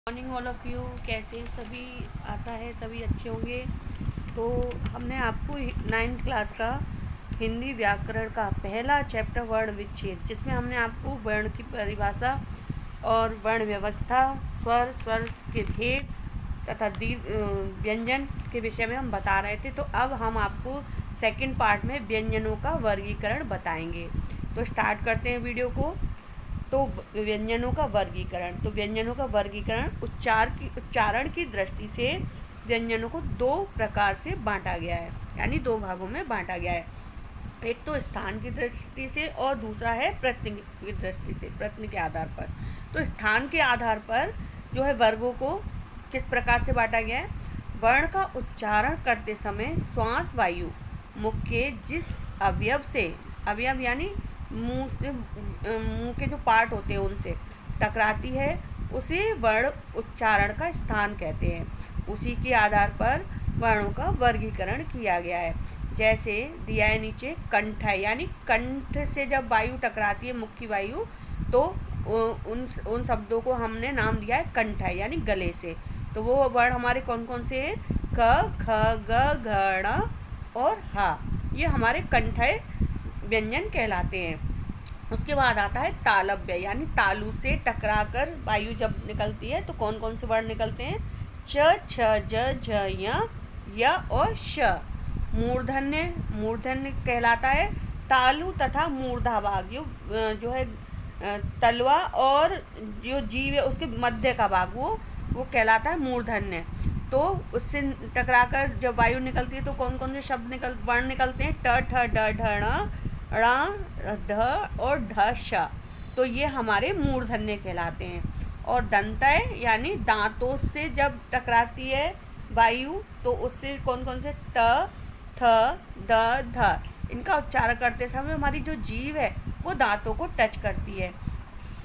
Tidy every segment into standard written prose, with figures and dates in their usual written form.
Morning all of you. कैसे सभी? आशा है सभी अच्छे होंगे। तो हमने आपको 9th क्लास का हिंदी व्याकरण का पहला चैप्टर वर्ण विच्छेद, जिसमें हमने आपको वर्ण की परिभाषा और वर्ण व्यवस्था, स्वर के भेद तथा व्यंजन के विषय में हम बता रहे थे। तो अब हम आपको सेकंड पार्ट में व्यंजनों का वर्गीकरण बताएंगे। तो स्टार्ट करते हैं वीडियो को। तो व्यंजनों का वर्गीकरण उच्चारण की दृष्टि से व्यंजनों को दो प्रकार से बांटा गया है, यानी दो भागों में बांटा गया है। एक तो स्थान की दृष्टि से और दूसरा है प्रत्यय की दृष्टि से, प्रत्यय के आधार पर। तो स्थान के आधार पर जो है वर्गों को किस प्रकार से बांटा गया है। वर्ण का उच्चारण करते समय श्वास वायु मुख के जिस अवयव यानी मुंह के जो पार्ट होते हैं उनसे टकराती है, उसे वर्ण उच्चारण का स्थान कहते हैं। उसी के आधार पर वर्णों का वर्गीकरण किया गया है। जैसे दिया है नीचे, कंठ है, यानी कंठ से जब वायु टकराती है, मुख की वायु, तो उन शब्दों को हमने नाम दिया है कंठ है, यानी गले से। तो वो वर्ण हमारे कौन कौन से हैं? क, ख, ग, घ, ण और हा। ये हमारे कंठय व्यंजन कहलाते हैं। उसके बाद आता है तालव्य, यानी तालु से टकराकर वायु जब निकलती है तो कौन कौन से वर्ण निकलते हैं? च, छ, ज, झ, य और श। मूर्धन्य कहलाता है तालु तथा मूर्धाभाग, जो है तलवा और जो जीव है उसके मध्य का भाग, वो कहलाता है मूर्धन्य। तो उससे टकराकर जब वायु निकलती है तो कौन कौन से वर्ण निकलते हैं? ट, ठ, ड, ढ, ण, ढ और ढ, श। तो ये हमारे मूर्धन्य कहलाते हैं। और दंतय यानी दांतों से जब टकराती है वायु तो उससे कौन कौन से? त, थ, द, ध। इनका उच्चारण करते समय हमारी जो जीभ है वो दांतों को टच करती है।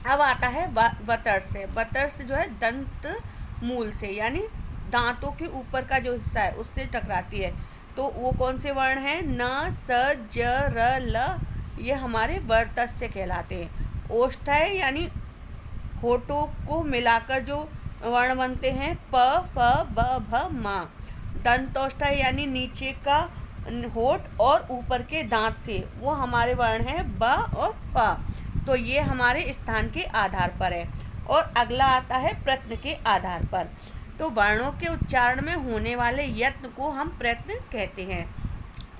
अब आता है वतर्स। वतर्स जो है दंत मूल से, यानी दांतों के ऊपर का जो हिस्सा है उससे टकराती है। तो वो कौन से वर्ण हैं? न, स, ज, र, ल। ये हमारे वर्तस्य कहलाते हैं। ओष्ठय यानी होठों को मिलाकर जो वर्ण बनते हैं, प, फ, ब, भ, म। दंतोष्ठय यानी नीचे का होठ और ऊपर के दांत से, वो हमारे वर्ण हैं ब और फ। तो ये हमारे स्थान के आधार पर है। और अगला आता है प्रत्यय के आधार पर। तो वर्णों के उच्चारण में होने वाले यत्न को हम प्रयत्न कहते हैं।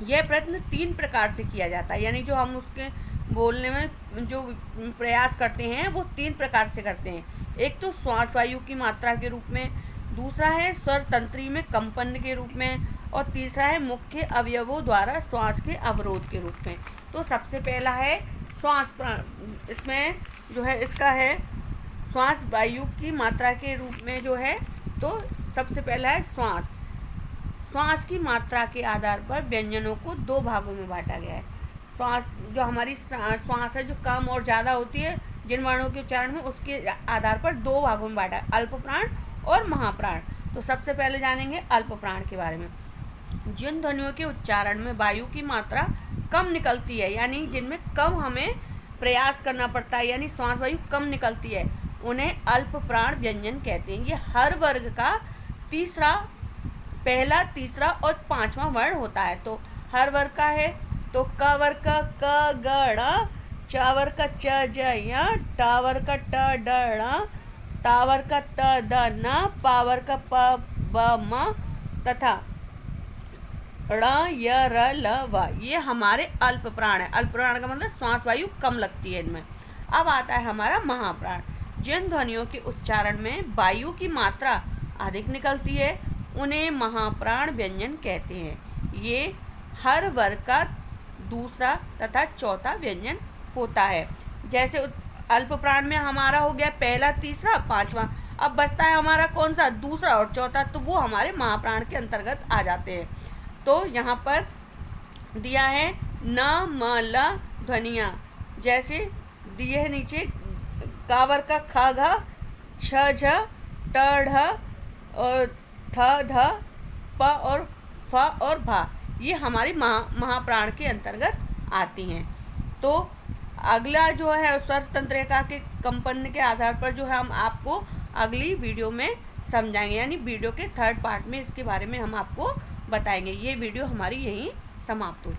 यह प्रयत्न 3 प्रकार से किया जाता है, यानी जो हम उसके बोलने में जो प्रयास करते हैं वो 3 प्रकार से करते हैं। एक तो श्वास वायु की मात्रा के रूप में, दूसरा है स्वर तंत्री में कंपन के रूप में, और तीसरा है मुख्य अवयवों द्वारा श्वास के अवरोध के रूप में। तो सबसे पहला है श्वास प्राण। इसमें जो है इसका है श्वास वायु की मात्रा के रूप में जो है, तो सबसे पहला है श्वास। श्वास की मात्रा के आधार पर व्यंजनों को 2 भागों में बांटा गया है। श्वास जो हमारी श्वास है जो कम और ज़्यादा होती है जिन वर्णों के उच्चारण में, उसके आधार पर 2 भागों में बांटा है, अल्प प्राण और महाप्राण। तो सबसे पहले जानेंगे अल्प प्राण के बारे में। जिन ध्वनियों के उच्चारण में वायु की मात्रा कम निकलती है, यानी जिनमें कम हमें प्रयास करना पड़ता है, यानी श्वास वायु कम निकलती है, उन्हें अल्प प्राण व्यंजन कहते हैं। ये हर वर्ग का पहला, तीसरा और 5वां वर्ण होता है। तो हर वर्ग का है तो क वर्ग का क, ग, ण, च वर्ग का च, ज, य, ट वर्ग का ट, ड, ण, ता वर्ग का त, द, न, पा वर्ग का प, ब, म तथा ण, य, र, ल, व। ये हमारे अल्प प्राण है। अल्प प्राण का मतलब श्वास वायु कम लगती है इनमें। अब आता है हमारा महाप्राण। जिन ध्वनियों के उच्चारण में वायु की मात्रा अधिक निकलती है उन्हें महाप्राण व्यंजन कहते हैं। ये हर वर्ग का दूसरा तथा चौथा व्यंजन होता है। जैसे अल्प प्राण में हमारा हो गया पहला, तीसरा, 5वां। अब बचता है हमारा कौन सा? दूसरा और चौथा, तो वो हमारे महाप्राण के अंतर्गत आ जाते हैं। तो यहाँ पर दिया है न, म, ल ध्वनियाँ, जैसे दिए है नीचे, का वर्ग का ख, घ, छ, झ, ट, ढ और थ, ध, प और फ और भा। ये हमारी महाप्राण के अंतर्गत आती हैं। तो अगला जो है स्वर तंत्रिका के कंपन के आधार पर जो है हम आपको अगली वीडियो में समझाएंगे, यानी वीडियो के थर्ड पार्ट में इसके बारे में हम आपको बताएंगे। ये वीडियो हमारी यहीं समाप्त होती है।